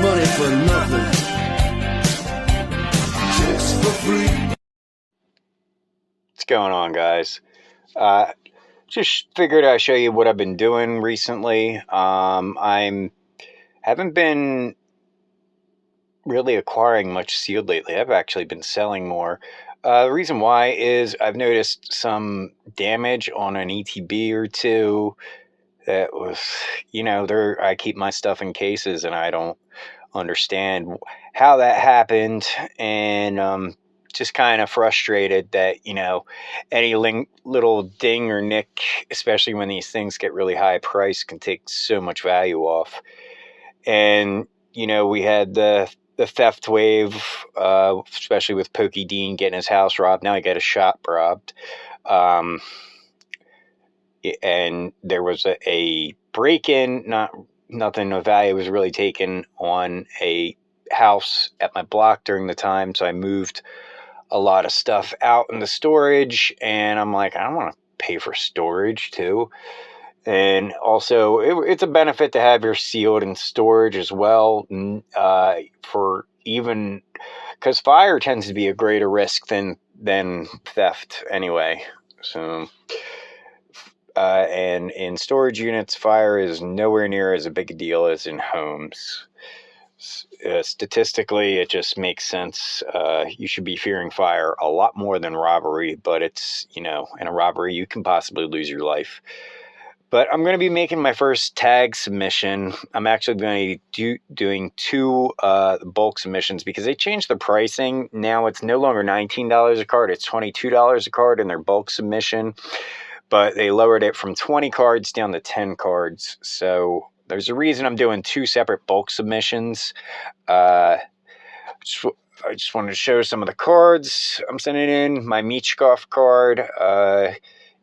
money for nothing, chicks for free. What's going on, guys? Just figured I'd show you what I've been doing recently. I haven't been really acquiring much sealed lately. I've actually been selling more. The reason why is I've noticed some damage on an ETB or two. That was, there. I keep my stuff in cases, and I don't understand how that happened, and just kind of frustrated that any little ding or nick, especially when these things get really high price, can take so much value off. And we had the theft wave, especially with Pokey Dean getting his house robbed. Now he got a shop robbed. And there was a break-in. Nothing of value was really taken on a house at my block during the time, so I moved a lot of stuff out in the storage, and I'm like, I don't want to pay for storage too. And also, it's a benefit to have your sealed in storage as well, for even because fire tends to be a greater risk than theft anyway. So, and in storage units, fire is nowhere near as a big a deal as in homes. Statistically, it just makes sense. You should be fearing fire a lot more than robbery, but it's, in a robbery, you can possibly lose your life. But I'm going to be making my first tag submission. I'm actually going to be doing two bulk submissions because they changed the pricing. Now it's no longer $19 a card. It's $22 a card in their bulk submission. But they lowered it from 20 cards down to 10 cards. So there's a reason I'm doing two separate bulk submissions. I just wanted to show some of the cards I'm sending in. My Michkov card,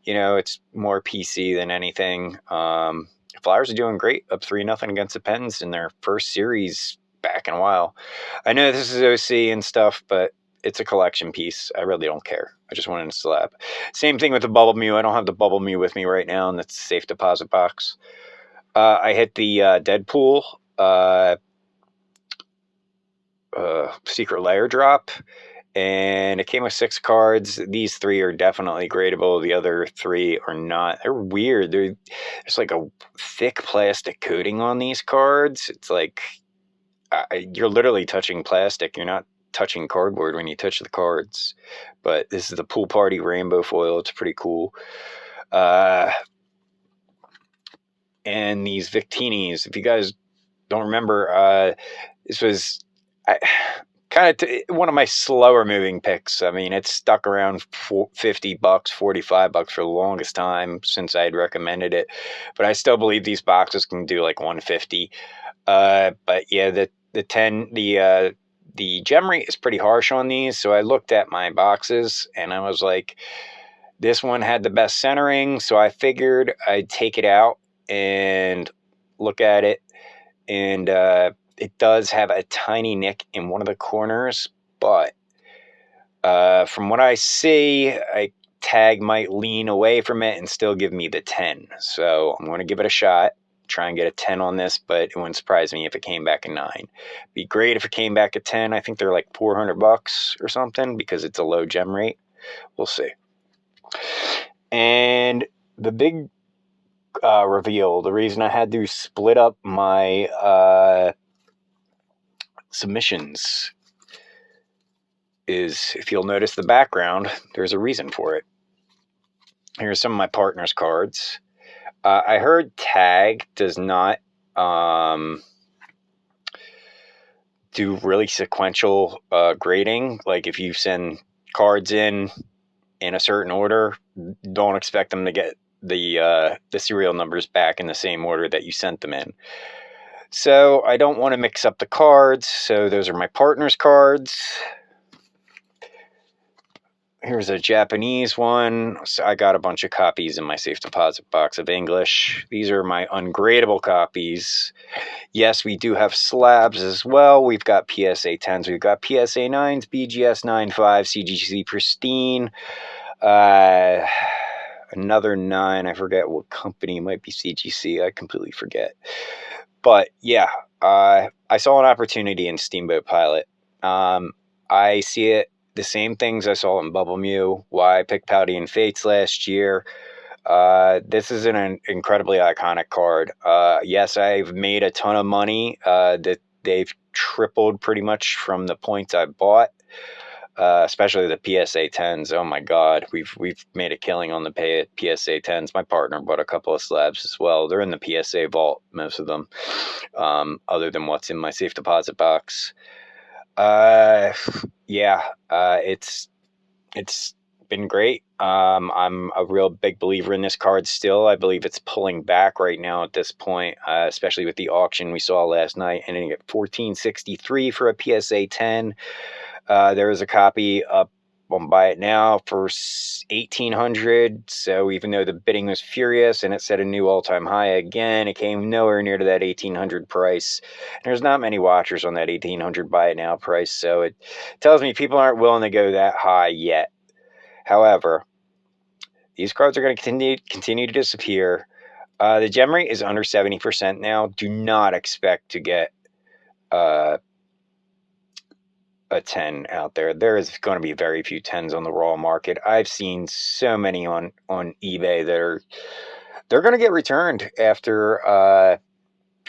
it's more PC than anything. Flyers are doing great, up 3-0 against the Pens in their first series back in a while. I know this is OC and stuff, but it's a collection piece. I really don't care. I just wanted a slab. Same thing with the Bubble Mew. I don't have the Bubble Mew with me right now, and that's a safe deposit box. I hit the Deadpool secret layer drop, and it came with 6 cards. These 3 are definitely gradable. The other 3 are not. They're weird. There's like a thick plastic coating on these cards. It's like you're literally touching plastic. You're not touching cardboard when you touch the cards. But this is the Pool Party rainbow foil. It's pretty cool. And these Victinis, if you guys don't remember, this was kind of one of my slower moving picks. I mean, it's stuck around $50, $45 for the longest time since I had recommended it. But I still believe these boxes can do like $150. But yeah, the gem rate is pretty harsh on these. So I looked at my boxes and I was like, this one had the best centering. So I figured I'd take it out and look at it. And it does have a tiny nick in one of the corners. But from what I see, a tag might lean away from it and still give me the 10. So I'm going to give it a shot. Try and get a 10 on this, but it wouldn't surprise me if it came back a 9. Be great if it came back a 10. I think they're like $400 or something because it's a low gem rate. We'll see. And the big reveal, the reason I had to split up my submissions is, if you'll notice the background, there's a reason for it. Here's some of my partner's cards. I heard tag does not do really sequential grading. Like if you send cards in a certain order, don't expect them to get the serial numbers back in the same order that you sent them in. So I don't want to mix up the cards. So those are my partner's cards. Here's a Japanese one. So I got a bunch of copies in my safe deposit box of English. These are my ungradable copies. Yes, we do have slabs as well. We've got PSA 10s. We've got PSA 9s, BGS 95, CGC Pristine. Another 9. I forget what company. It might be CGC. I completely forget. But yeah, I saw an opportunity in Steamboat Pilot. I see it the same things I saw in Bubble Mew, why I picked Paldean Fates last year. This is an incredibly iconic card. Yes, I've made a ton of money. That they've tripled pretty much from the points I bought. Especially the PSA 10s. Oh my God, we've made a killing on the PSA 10s. My partner bought a couple of slabs as well. They're in the PSA vault, most of them, other than what's in my safe deposit box. Yeah, it's been great. I'm a real big believer in this card still. I believe it's pulling back right now at this point, especially with the auction we saw last night, ending at $14.63 for a PSA 10. There is a copy up on Buy It Now for $1,800. So even though the bidding was furious and it set a new all-time high again, it came nowhere near to that $1,800 price. And there's not many watchers on that $1,800 Buy It Now price, so it tells me people aren't willing to go that high yet. However, these cards are going to continue to disappear. The gem rate is under 70% now. Do not expect to get a 10 out there. There is going to be very few 10s on the raw market. I've seen so many on eBay that they're going to get returned after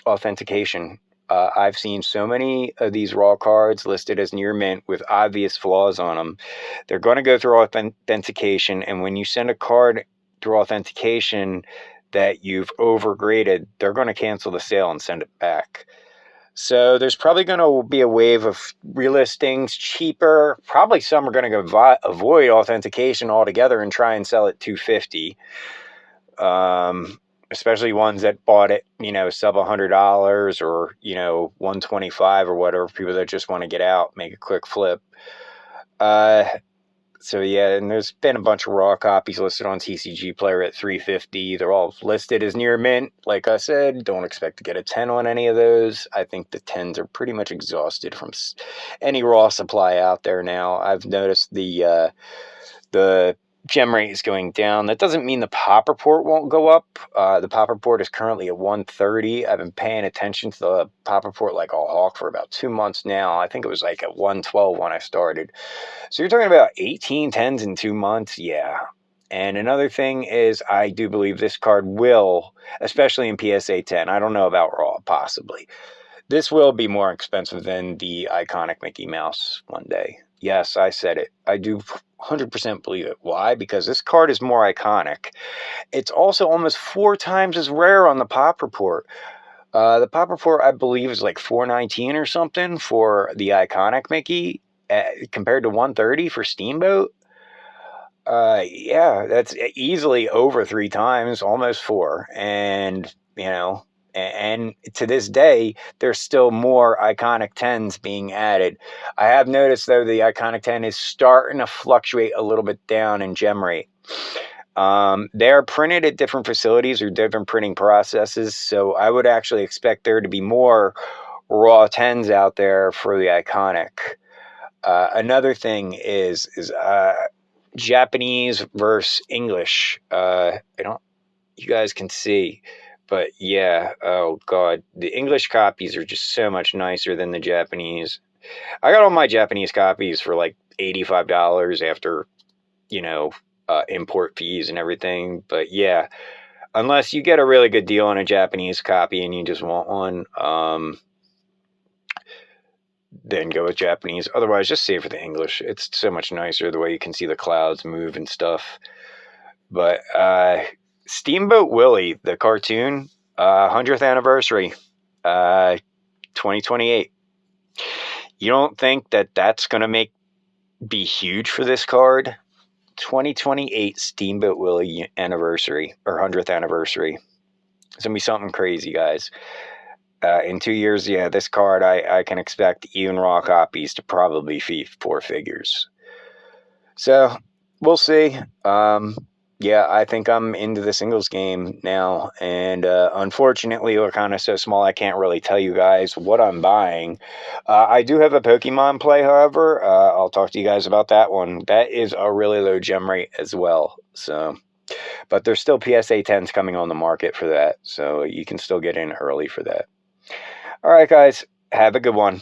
authentication. I've seen so many of these raw cards listed as near mint with obvious flaws on them. They're going to go through authentication, and when you send a card through authentication that you've overgraded, they're going to cancel the sale and send it back. So there's probably going to be a wave of relistings, cheaper. Probably some are going to avoid authentication altogether and try and sell it $250. Especially ones that bought it, sub $100 or, $125 or whatever, people that just want to get out, make a quick flip. So yeah, and there's been a bunch of raw copies listed on TCG Player at $350. They're all listed as near mint. Like I said, don't expect to get a 10 on any of those. I think the 10s are pretty much exhausted from any raw supply out there now. I've noticed the gem rate is going down. That doesn't mean the pop report won't go up. The pop report is currently at 130. I've been paying attention to the pop report like a hawk for about 2 months now. I think it was like at 112 when I started. So you're talking about 18 10s in 2 months? Yeah. And another thing is I do believe this card will, especially in PSA 10, I don't know about raw, possibly. This will be more expensive than the iconic Mickey Mouse one day. Yes, I said it. I do 100% believe it. Why? Because this card is more iconic. It's also almost 4 times as rare on the pop report. The pop report, I believe, is like $419 or something for the iconic Mickey, compared to $130 for Steamboat. Yeah, that's easily over 3 times, almost 4. And, and to this day, there's still more iconic 10s being added. I have noticed, though, the iconic 10 is starting to fluctuate a little bit down in gem rate. They're printed at different facilities or different printing processes, so I would actually expect there to be more raw 10s out there for the iconic. Another thing is Japanese versus English. You guys can see, but yeah, oh God, the English copies are just so much nicer than the Japanese. I got all my Japanese copies for like $85 after, import fees and everything. But yeah, unless you get a really good deal on a Japanese copy and you just want one, then go with Japanese. Otherwise, just save for the English. It's so much nicer the way you can see the clouds move and stuff. But Steamboat Willie, the cartoon, 100th anniversary, 2028. You don't think that that's going to be huge for this card? 2028 Steamboat Willie anniversary, or 100th anniversary. It's going to be something crazy, guys. In 2 years, yeah, this card, I can expect even raw copies to probably be 4 figures. So, we'll see. Yeah, I think I'm into the singles game now. And unfortunately, Lorcana's so small, I can't really tell you guys what I'm buying. I do have a Pokemon play, however. I'll talk to you guys about that one. That is a really low gem rate as well. So, but there's still PSA 10s coming on the market for that. So, you can still get in early for that. All right, guys, have a good one.